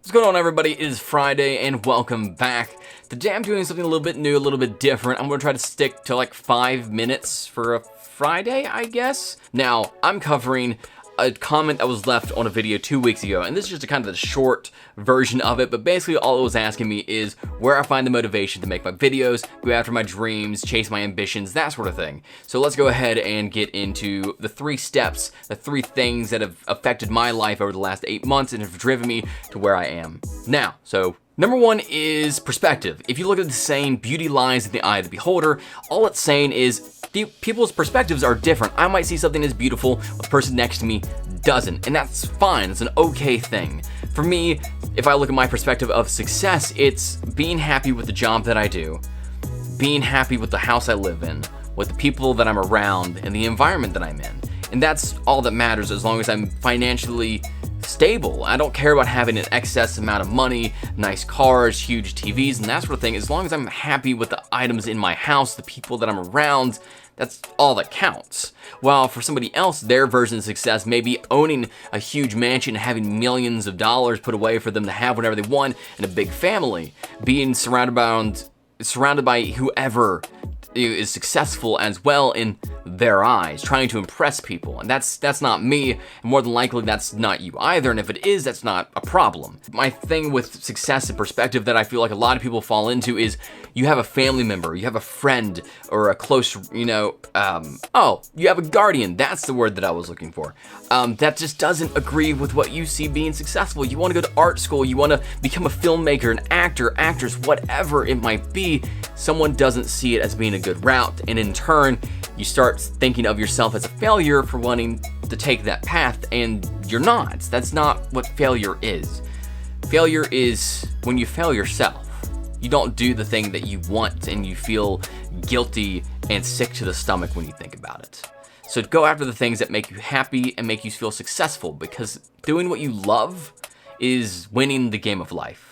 What's going on, everybody? It is Friday and welcome back. Today I'm doing something a little bit new, a little bit different. I'm going to try to stick to like 5 minutes for a Friday, I guess. Now, I'm covering a comment that was left on a video 2 weeks ago, and this is just a kind of a short version of it, but basically all it was asking me is where I find the motivation to make my videos, go after my dreams, chase my ambitions, that sort of thing. So let's go ahead and get into the 3 steps, the 3 things that have affected my life over the last 8 months and have driven me to where I am now. So number 1 is perspective. If you look at the saying, beauty lies in the eye of the beholder, all it's saying is people's perspectives are different. I might see something as beautiful, the person next to me doesn't, and that's fine. It's an okay thing. For me, if I look at my perspective of success, it's being happy with the job that I do, being happy with the house I live in, with the people that I'm around, and the environment that I'm in. And that's all that matters as long as I'm financially stable. I don't care about having an excess amount of money, nice cars, huge TVs, and that sort of thing. As long as I'm happy with the items in my house, the people that I'm around, that's all that counts. While for somebody else, their version of success may be owning a huge mansion, having millions of dollars put away for them to have whatever they want, and a big family, being surrounded by whoever is successful as well in their eyes, trying to impress people. And that's not me, and more than likely that's not you either, and if it is, that's not a problem. My thing with success and perspective that I feel like a lot of people fall into is you have a family member, you have a friend, or a close, you have a guardian, that's the word that I was looking for, that just doesn't agree with what you see being successful. You want to go to art school, you want to become a filmmaker, an actor, actress, whatever it might be. Someone doesn't see it as being a good route, and in turn, you start thinking of yourself as a failure for wanting to take that path, and you're not. That's not what failure is. Failure is when you fail yourself. You don't do the thing that you want, and you feel guilty and sick to the stomach when you think about it. So go after the things that make you happy and make you feel successful, because doing what you love is winning the game of life.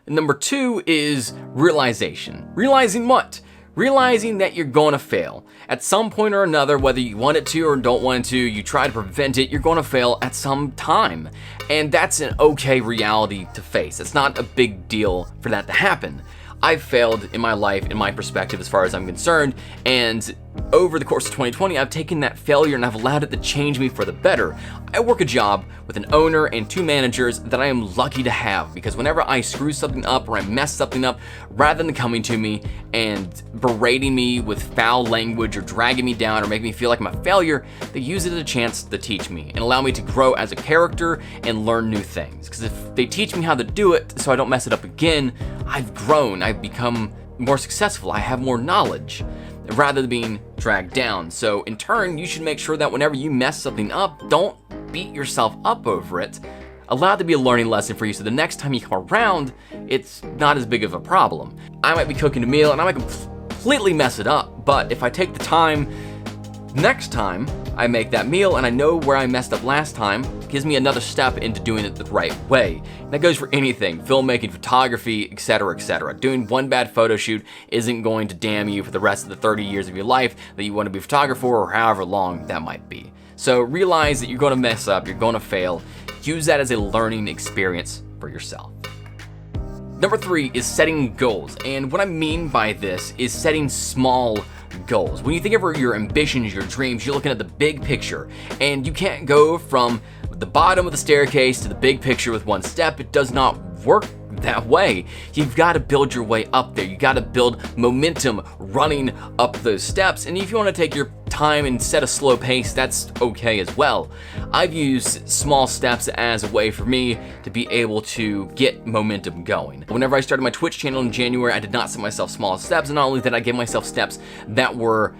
Number 2 is realization. Realizing what? Realizing that you're going to fail. At some point or another, whether you want it to or don't want it to, you try to prevent it, you're going to fail at some time. And that's an okay reality to face. It's not a big deal for that to happen. I've failed in my life, in my perspective, as far as I'm concerned, and over the course of 2020, I've taken that failure and I've allowed it to change me for the better. I work a job with an owner and 2 managers that I am lucky to have, because whenever I screw something up or I mess something up, rather than coming to me and berating me with foul language or dragging me down or making me feel like I'm a failure, they use it as a chance to teach me and allow me to grow as a character and learn new things. Because if they teach me how to do it so I don't mess it up again, I've grown, I've become more successful, I have more knowledge, rather than being dragged down. So in turn, you should make sure that whenever you mess something up, don't beat yourself up over it. Allow it to be a learning lesson for you, so the next time you come around, it's not as big of a problem. I might be cooking a meal and I might completely mess it up, but if I take the time next time I make that meal and I know where I messed up last time, it gives me another step into doing it the right way. And that goes for anything, filmmaking, photography, etc., etc. Doing one bad photo shoot isn't going to damn you for the rest of the 30 years of your life that you want to be a photographer, or however long that might be. So realize that you're going to mess up, you're going to fail. Use that as a learning experience for yourself. Number 3 is setting goals. And what I mean by this is setting small goals. When you think of your ambitions, your dreams, you're looking at the big picture, and you can't go from the bottom of the staircase to the big picture with one step. It does not work that way. You've got to build your way up there. You got to build momentum running up those steps. And if you want to take your time and set a slow pace, that's okay as well. I've used small steps as a way for me to be able to get momentum going. Whenever I started my Twitch channel in January, I did not set myself small steps, and not only did I give myself steps that were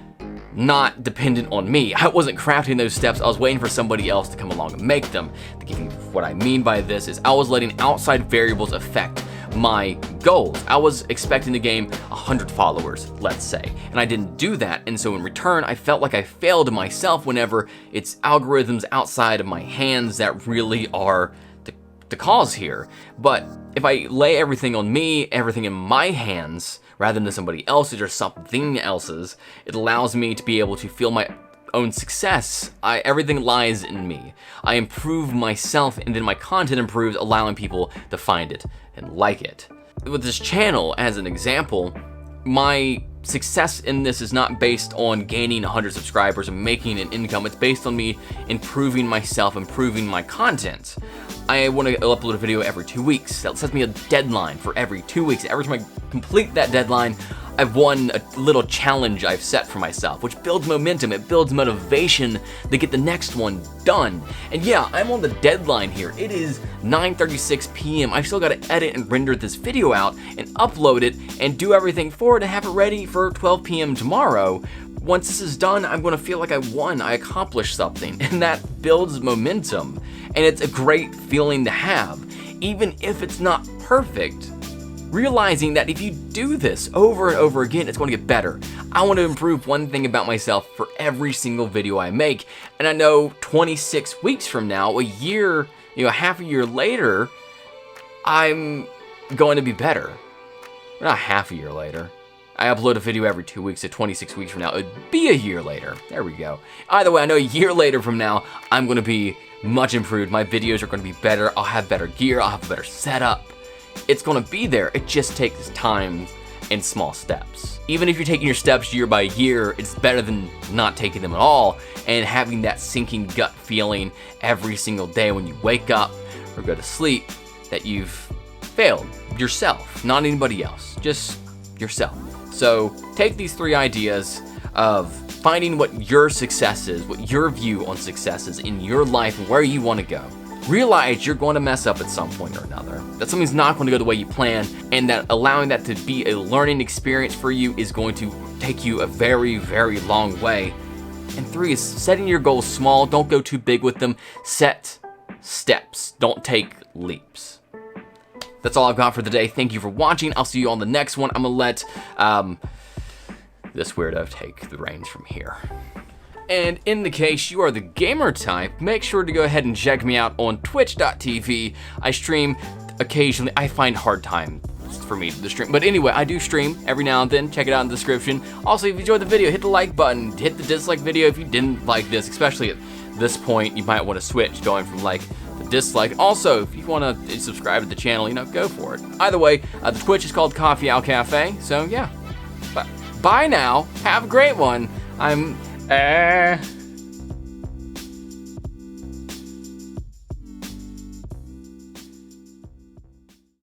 not dependent on me. I wasn't crafting those steps, I was waiting for somebody else to come along and make them. To give you what I mean by this is I was letting outside variables affect my goals. I was expecting to gain 100 followers, let's say, and I didn't do that, and so in return I felt like I failed myself whenever it's algorithms outside of my hands that really are the cause here. But if I lay everything on me, everything in my hands, rather than somebody else's or something else's, it allows me to be able to feel own success, everything lies in me. I improve myself, and then my content improves, allowing people to find it and like it. With this channel, as an example, my success in this is not based on gaining 100 subscribers and making an income. It's based on me improving myself, improving my content. I want to upload a video every 2 weeks. That sets me a deadline for every 2 weeks. Every time I complete that deadline, I've won a little challenge I've set for myself, which builds momentum. It builds motivation to get the next one done. And yeah, I'm on the deadline here. It is 9:36 p.m. I still got to edit and render this video out and upload it and do everything for it to have it ready for 12 p.m. tomorrow. Once this is done, I'm going to feel like I won, I accomplished something, and that builds momentum. And it's a great feeling to have, even if it's not perfect. Realizing that if you do this over and over again, it's going to get better. I want to improve one thing about myself for every single video I make, and I know 26 weeks from now, a year, half a year later, I'm going to be better. Not half a year later. I upload a video every 2 weeks, so 26 weeks from now, it'd be a year later. There we go. Either way, I know a year later from now, I'm going to be much improved. My videos are going to be better. I'll have better gear. I'll have a better setup. It's going to be there. It just takes time and small steps. Even if you're taking your steps year by year, it's better than not taking them at all and having that sinking gut feeling every single day when you wake up or go to sleep that you've failed yourself, not anybody else, just yourself. So take these 3 ideas of finding what your success is, what your view on success is in your life and where you want to go. Realize you're going to mess up at some point or another, that something's not going to go the way you plan, and that allowing that to be a learning experience for you is going to take you a very, very long way. And 3 is setting your goals small. Don't go too big with them. Set steps. Don't take leaps. That's all I've got for the day. Thank you for watching. I'll see you on the next one. I'm going to let this weirdo take the reins from here. And in the case you are the gamer type, make sure to go ahead and check me out on twitch.tv. I stream occasionally. I find hard time for me to stream. But anyway, I do stream every now and then. Check it out in the description. Also, if you enjoyed the video, hit the like button. Hit the dislike video if you didn't like this. Especially at this point, you might want to switch going from like to dislike. Also, if you want to subscribe to the channel, go for it. Either way, the Twitch is called Coffee Owl Cafe. So yeah, bye now. Have a great one. I'm